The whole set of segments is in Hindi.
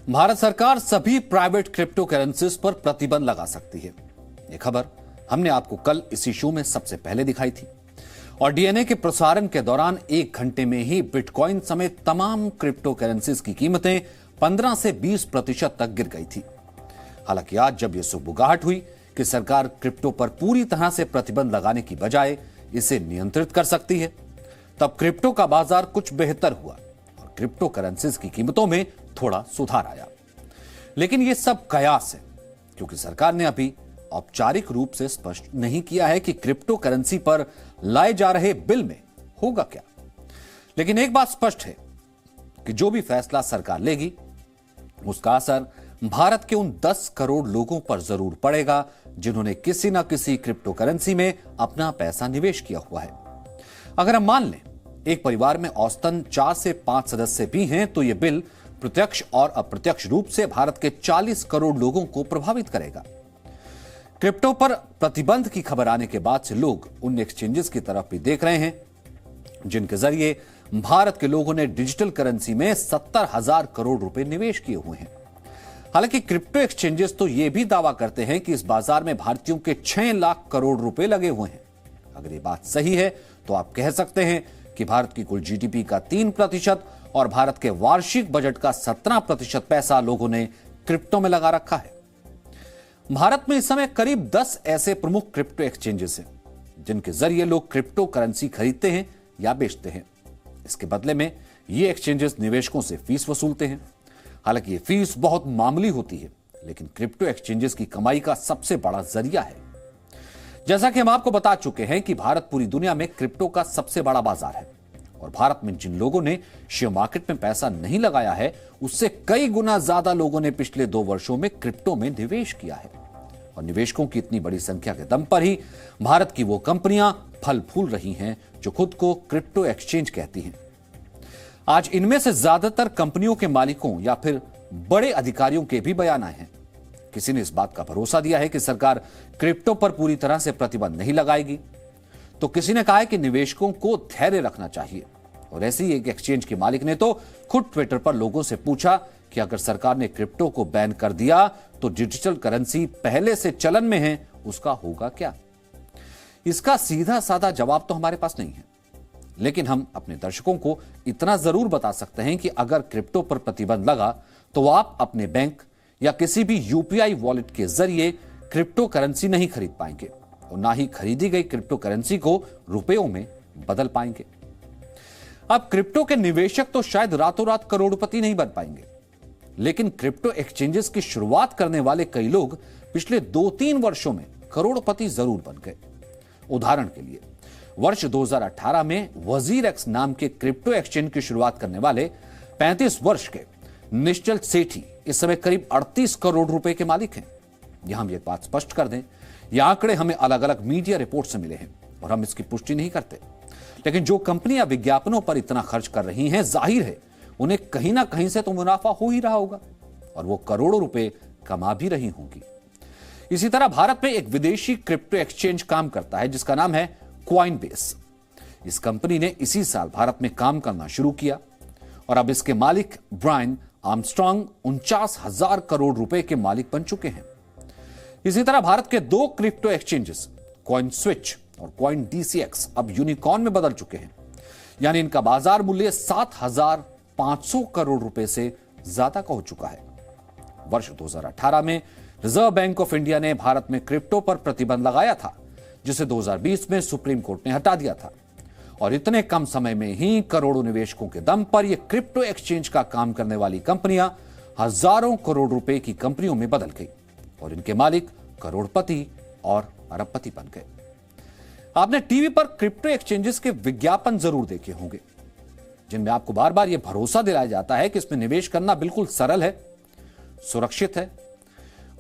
भारत सरकार सभी प्राइवेट क्रिप्टो करेंसीज पर प्रतिबंध लगा सकती है। यह खबर हमने आपको कल इसी शो में सबसे पहले दिखाई थी और डीएनए के प्रसारण के दौरान 1 घंटे में ही बिटकॉइन समेत तमाम क्रिप्टो करेंसीज की कीमतें 15 से 20% तक गिर गई थी। हालांकि आज जब यह सुबुगाहट हुई कि सरकार क्रिप्टो पर पूरी तरह से प्रतिबंध लगाने की बजाय इसे नियंत्रित कर सकती है, तब क्रिप्टो का बाजार कुछ बेहतर हुआ और क्रिप्टो करेंसीज की कीमतों में थोड़ा सुधार आया। लेकिन यह सब कयास है, क्योंकि सरकार ने अभी औपचारिक रूप से स्पष्ट नहीं किया है कि क्रिप्टो करेंसी पर लाए जा रहे बिल में होगा क्या। लेकिन एक बात स्पष्ट है कि जो भी फैसला सरकार लेगी उसका असर भारत के उन 10 करोड़ लोगों पर जरूर पड़ेगा जिन्होंने किसी ना किसी क्रिप्टो करेंसी में अपना पैसा निवेश किया हुआ है। अगर हम मान लें एक परिवार में औसतन 4 से 5 सदस्य भी हैं, तो यह बिल प्रत्यक्ष और अप्रत्यक्ष रूप से भारत के 40 करोड़ लोगों को प्रभावित करेगा। क्रिप्टो पर प्रतिबंध की खबर आने के बाद से लोग उन एक्सचेंजेस की तरफ भी देख रहे हैं जिनके जरिए भारत के लोगों ने डिजिटल करेंसी में 70,000 करोड़ रुपए निवेश किए हुए हैं। हालांकि क्रिप्टो एक्सचेंजेस तो यह भी दावा करते हैं कि इस बाजार में भारतीयों के 6 लाख करोड़ रुपए लगे हुए हैं। अगर यह बात सही है तो आप कह सकते हैं कि भारत की कुल जीडीपी का 3% और भारत के वार्षिक बजट का 17% पैसा लोगों ने क्रिप्टो में लगा रखा है। भारत में इस समय करीब 10 ऐसे प्रमुख क्रिप्टो एक्सचेंजेस हैं जिनके जरिए लोग क्रिप्टो करेंसी खरीदते हैं या बेचते हैं। इसके बदले में ये एक्सचेंजेस निवेशकों से फीस वसूलते हैं। हालांकि ये फीस बहुत मामूली होती है, लेकिन क्रिप्टो एक्सचेंजेस की कमाई का सबसे बड़ा जरिया है। जैसा कि हम आपको बता चुके हैं कि भारत पूरी दुनिया में क्रिप्टो का सबसे बड़ा बाजार है और भारत में जिन लोगों ने शेयर मार्केट में पैसा नहीं लगाया है, उससे कई गुना ज्यादा लोगों ने पिछले 2 वर्षों में क्रिप्टो में निवेश किया है। और निवेशकों की इतनी बड़ी संख्या के दम पर ही भारत की वो कंपनियां फल फूल रही हैं जो खुद को क्रिप्टो एक्सचेंज कहती हैं। आज इनमें से ज्यादातर कंपनियों के मालिकों या फिर बड़े अधिकारियों के भी बयान आए हैं। किसी ने इस बात का भरोसा दिया है कि सरकार क्रिप्टो पर पूरी तरह से प्रतिबंध नहीं लगाएगी, तो किसी ने कहा है कि निवेशकों को धैर्य रखना चाहिए। और ऐसे ही एक एक्सचेंज के मालिक ने तो खुद ट्विटर पर लोगों से पूछा कि अगर सरकार ने क्रिप्टो को बैन कर दिया तो डिजिटल करेंसी पहले से चलन में है, उसका होगा क्या। इसका सीधा साधा जवाब तो हमारे पास नहीं है, लेकिन हम अपने दर्शकों को इतना जरूर बता सकते हैं कि अगर क्रिप्टो पर प्रतिबंध लगा तो आप अपने बैंक या किसी भी यूपीआई वॉलेट के जरिए क्रिप्टो करेंसी नहीं खरीद पाएंगे और ना ही खरीदी गई क्रिप्टो करेंसी को रुपयों में बदल पाएंगे। अब क्रिप्टो के निवेशक तो शायद रातों रात करोड़पति नहीं बन पाएंगे, लेकिन क्रिप्टो एक्सचेंजेस की शुरुआत करने वाले कई लोग पिछले 2-3 वर्षों में करोड़पति जरूर बन गए। उदाहरण के लिए वर्ष 2018 में वजीर एक्स नाम के क्रिप्टो एक्सचेंज की शुरुआत करने वाले 35 वर्ष के निश्चल सेठी इस समय करीब 38 करोड़ रुपए के मालिक हैं। यहां हम एक बात स्पष्ट कर दें, ये आंकड़े हमें अलग अलग मीडिया रिपोर्ट से मिले हैं और हम इसकी पुष्टि नहीं करते, लेकिन जो कंपनियां विज्ञापनों पर इतना खर्च कर रही हैं, जाहिर है उन्हें कहीं ना कहीं से तो मुनाफा हो ही रहा होगा और वो करोड़ों रुपए कमा भी रही होंगी। इसी तरह भारत में एक विदेशी क्रिप्टो एक्सचेंज काम करता है जिसका नाम है कॉइनबेस। इस कंपनी ने इसी साल भारत में काम करना शुरू किया और अब इसके मालिक ब्रायन आर्मस्ट्रांग 49,000 करोड़ रुपए के मालिक बन चुके हैं। इसी तरह भारत के 2 क्रिप्टो एक्सचेंजेस कॉइन स्विच और कॉइन डीसीएक्स अब यूनिकॉर्न में बदल चुके हैं, यानी इनका बाजार मूल्य 7,500 करोड़ रुपए से ज्यादा का हो चुका है। वर्ष 2018 में रिजर्व बैंक ऑफ इंडिया ने भारत में क्रिप्टो पर प्रतिबंध लगाया था, जिसे 2020 में सुप्रीम कोर्ट ने हटा दिया था और इतने कम समय में ही करोड़ों निवेशकों के दम पर यह क्रिप्टो एक्सचेंज का काम करने वाली कंपनियां हजारों करोड़ रुपए की कंपनियों में बदल गई और इनके मालिक करोड़पति और अरबपति बन गए। आपने टीवी पर क्रिप्टो एक्सचेंजेस के विज्ञापन जरूर देखे होंगे, जिनमें आपको बार बार यह भरोसा दिलाया जाता है कि इसमें निवेश करना बिल्कुल सरल है, सुरक्षित है।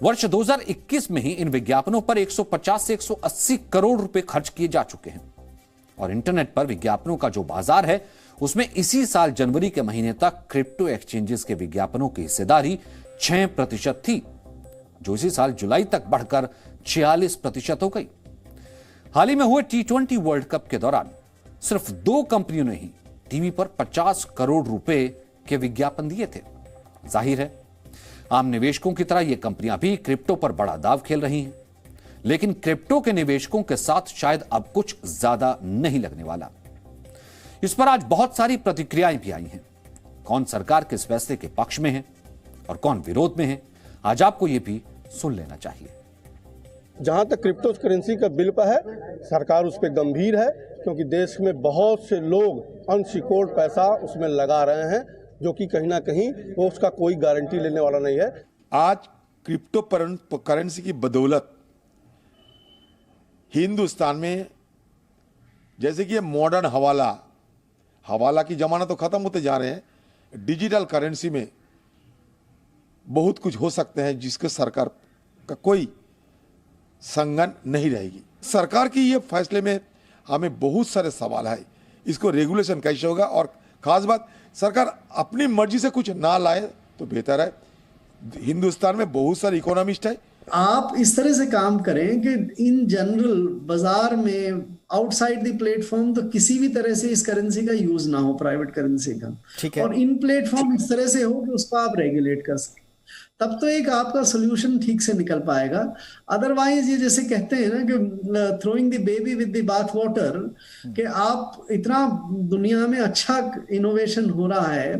वर्ष 2021 में ही इन विज्ञापनों पर 150 से 180 करोड़ रुपए खर्च किए जा चुके हैं और इंटरनेट पर विज्ञापनों का जो बाजार है उसमें इसी साल जनवरी के महीने तक क्रिप्टो एक्सचेंजेस के विज्ञापनों की हिस्सेदारी 6% थी, जो इसी साल जुलाई तक बढ़कर 46% हो गई। हाल ही में हुए T20 वर्ल्ड कप के दौरान सिर्फ 2 कंपनियों ने ही टीवी पर 50 करोड़ रुपए के विज्ञापन दिए थे। जाहिर है आम निवेशकों की तरह ये कंपनियां भी क्रिप्टो पर बड़ा दांव खेल रही हैं, लेकिन क्रिप्टो के निवेशकों के साथ शायद अब कुछ ज्यादा नहीं लगने वाला। इस पर आज बहुत सारी प्रतिक्रियाएं भी आई हैं। कौन सरकार के इस फैसले के पक्ष में है और कौन विरोध में है, आज आपको यह भी सुन लेना चाहिए। जहां तक क्रिप्टो करेंसी का बिल पर है, सरकार उस पर गंभीर है, क्योंकि देश में बहुत से लोग अनसिक्योर्ड पैसा उसमें लगा रहे हैं, जो कि कहीं ना कहीं वो उसका कोई गारंटी लेने वाला नहीं है। आज क्रिप्टो करेंसी की बदौलत हिंदुस्तान में जैसे कि ये मॉडर्न हवाला की जमाना तो खत्म होते जा रहे हैं, डिजिटल करेंसी में बहुत कुछ हो सकते हैं जिसके सरकार का कोई संगन नहीं रहेगी। सरकार की ये फैसले में हमें बहुत सारे सवाल है, इसको रेगुलेशन कैसे होगा, और खास बात सरकार अपनी मर्जी से कुछ ना लाए तो बेहतर है। हिंदुस्तान में बहुत सारे इकोनॉमिस्ट है। आप इस तरह से काम करें कि इन जनरल बाजार में आउटसाइड द प्लेटफॉर्म तो किसी भी तरह से इस करेंसी का यूज ना हो, प्राइवेट करेंसी का, ठीक है, और इन प्लेटफॉर्म इस तरह से हो कि उसको आप रेगुलेट कर सकें, तब तो एक आपका सोल्यूशन ठीक से निकल पाएगा। अदरवाइज ये जैसे कहते हैं ना कि throwing the baby with the bath water, कि आप इतना दुनिया में अच्छा इनोवेशन हो रहा है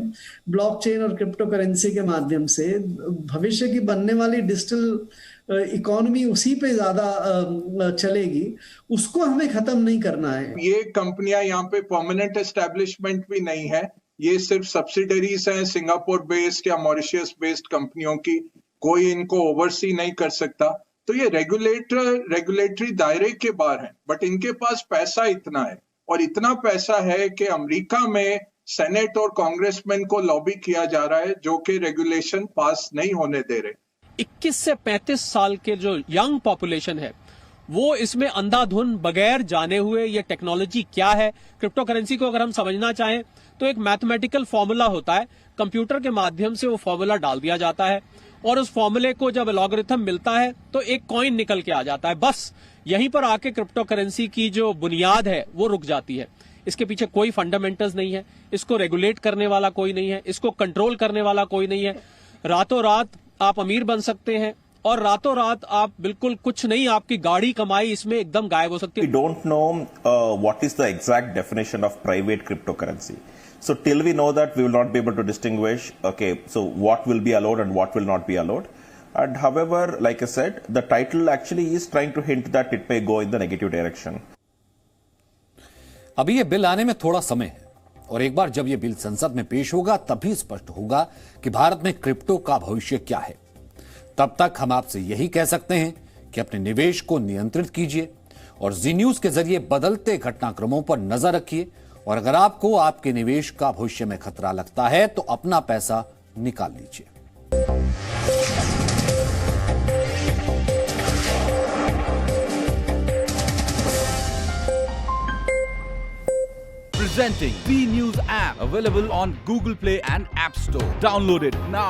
ब्लॉकचेन और क्रिप्टो करेंसी के माध्यम से, भविष्य की बनने वाली डिजिटल इकोनॉमी उसी पे ज्यादा चलेगी, उसको हमें खत्म नहीं करना है। ये कंपनियां यहाँ पे परमानेंट एस्टेब्लिशमेंट भी नहीं है, ये सिर्फ सब्सिडरीज हैं सिंगापुर बेस्ड या मॉरिशस बेस्ड कंपनियों की, कोई इनको ओवरसी नहीं कर सकता। तो ये रेगुलेटरी दायरे के बाहर है, बट इनके पास पैसा इतना है, और इतना पैसा है कि अमेरिका में सेनेट और कांग्रेसमैन को लॉबी किया जा रहा है जो कि रेगुलेशन पास नहीं होने दे रहे। 21 से 35 साल के जो यंग पॉपुलेशन है वो इसमें अंधाधुन बगैर जाने हुए ये टेक्नोलॉजी क्या है, क्रिप्टो करेंसी को अगर हम समझना चाहें तो एक मैथमेटिकल फॉर्मूला होता है, कंप्यूटर के माध्यम से वो फॉर्मूला डाल दिया जाता है और उस फॉर्मूले को जब लॉगरिथम मिलता है तो एक कॉइन निकल के आ जाता है। बस यहीं पर आके क्रिप्टो करेंसी की जो बुनियाद है वो रुक जाती है। इसके पीछे कोई फंडामेंटल्स नहीं है, इसको रेगुलेट करने वाला कोई नहीं है, इसको कंट्रोल करने वाला कोई नहीं है। रातों रात आप अमीर बन सकते हैं और रातों रात आप बिल्कुल कुछ नहीं, आपकी गाड़ी कमाई इसमें एकदम गायब हो सकती है। We don't know what is the exact definition of private cryptocurrency. So till we know that, we will not be able to distinguish, okay, so what will be allowed and what will not be allowed. And however, like I said, the title actually is trying to hint that it may go in the negative direction. अभी ये बिल आने में थोड़ा समय है और एक बार जब ये बिल संसद में पेश होगा तभी स्पष्ट होगा कि भारत में क्रिप्टो का भविष्य क्या है। तब तक हम आपसे यही कह सकते हैं कि अपने निवेश को नियंत्रित कीजिए और जी न्यूज के जरिए बदलते घटनाक्रमों पर नजर रखिए, और अगर आपको आपके निवेश का भविष्य में खतरा लगता है तो अपना पैसा निकाल लीजिए। Presenting B News app, available on Google Play and App Store. Download it now.